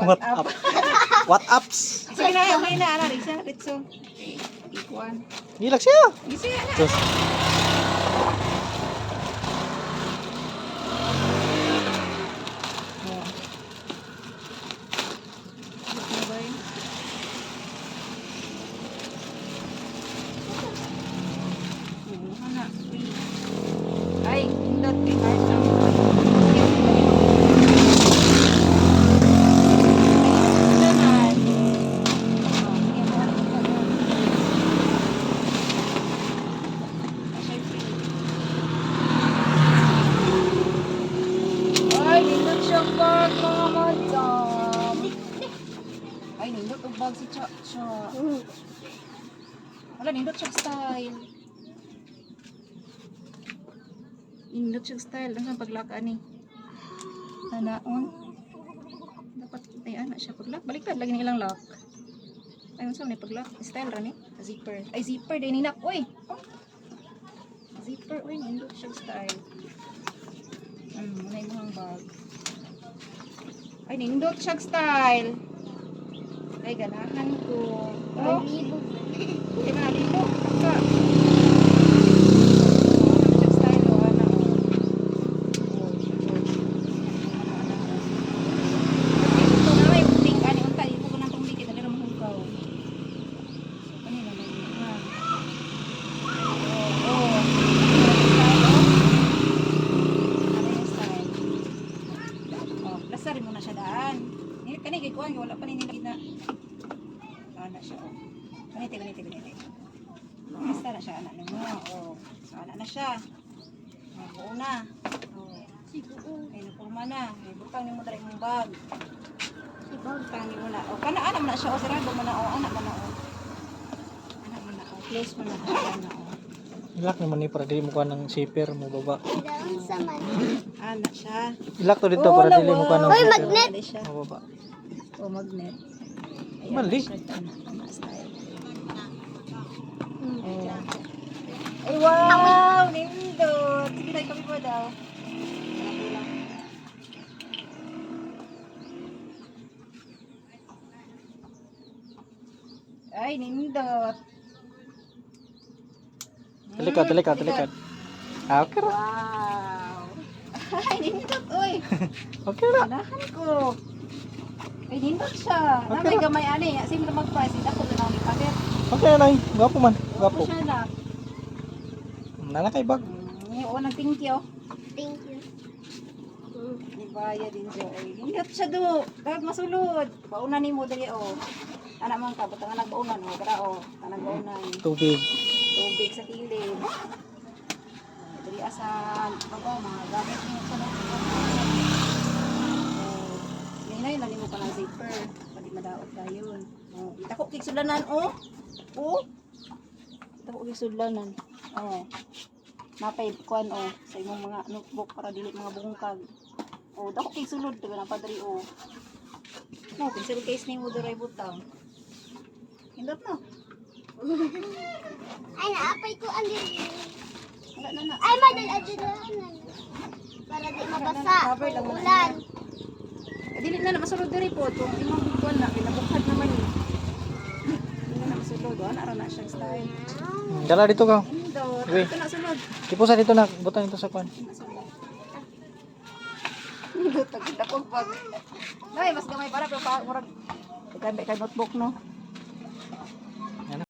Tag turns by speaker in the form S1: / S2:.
S1: What up? What ups?
S2: Sige na, okay na. Ano, Risa, Ritso. Ikuan.
S1: Gilak siya.
S2: Sige na.
S1: Sus.
S2: Ay, pindot. Kahit lang. Ay, nindot siya bag, mga madam. Ay, nindot ang bag si Cha-Cha. Wala, nindot siya style. Nindot siya style. Ang paglaka ni. Nanaon. Dapat, ay, anak siya paglak. Baliktad, lagi ng ilang lock. Ay, unsa man paglak. Style ra ni. Zipper. Ay, zipper. Day ninak. Uy! Oh. Zipper. Uy, nindot siya style. Muna yung mga bag. Ay, nindot siya style. Ay, ganahan ko. Oh, libo. Ay, mga libo. Ka. Siya style, o, anak. Ito na, may puting ka ni unta. Ito ko na itong dikit. Dali na mahugaw. Kanina, may mga. Oh. Lasarin mo na siya daan. Kani kay kuan wala pa ni nila. Ana siya. Ganito. Basta na siya anak nimo. Oh. So ana na siya. Buo na. Oh. Ay napurma na. Ay butang nimo diri mong bag. Butang nimo na. Oh kana ana man na siya. O sirado mo na. Oh ana man na. Oh. Ana man na. Oh close mo na siya na. Oh.
S1: Ilak naman ni para dili mo kuha ng zipper mo baba.
S2: Ana siya.
S1: Ilak to dito para dili mo kuha ng
S2: Oy,
S1: zipper.
S2: magnet.
S1: Mo baba.
S2: O magnet. Ayan,
S1: Mali.
S2: style. Ay, wow! Nindot! Sige tayo kami po daw. Ay, nindot.
S1: Talikod. Ah, okay ra.
S2: Wow! Ay, nindot, uy!
S1: Okay ra.
S2: Anahan ko. Ay, nindot siya.
S1: Okay
S2: Namay
S1: ra.
S2: gamay ani. Asim na mag-price. Hindi ako na ni paket.
S1: Okay na. Gwapo man.
S2: Gwapo
S1: Gwapo.
S2: siya na.
S1: Nana kay bag.
S2: Oo, nag-thank you.
S3: Thank you.
S2: Ibaya din siya. Ay, nindot siya do. Dapat masulod. Bauna ni mo dali o. Anak man ka, butang anak baunan o. Kada o. Anak baunan.
S1: Tubig.
S2: Tubig sa kilid. Dali asan. Bago, mga gamit niyo sa mga. Ninay, nani mo pa ng zipper. Pwede madaot tayo. Itako kiksulanan o. O. Itako kiksulanan. O. Napay kuan o. Sa imong mga notebook para dili mga bungkag. O, dako kiksulod. Diba na padri o. No, pencil case ni mo doray butang. Hindot no.
S3: Ay, naapay ko ang
S2: Wala na.
S3: Ay, madal-adalanan. Para di mabasa.
S2: Cover lang mo na.
S3: Ulan.
S2: Dili na masulod diri po. Kung imong bukwan na, pinabukad naman eh. Dili na masulod. Ana ra na siyang style.
S1: Dala dito ka.
S2: Hindot.
S1: Uy.
S2: Ito na sunod.
S1: Ipusa dito na. Butang ito sa kwan.
S2: Hindot. Tagkita ko pag. Nay, mas gamay para pero murag. Ganda kay notebook no.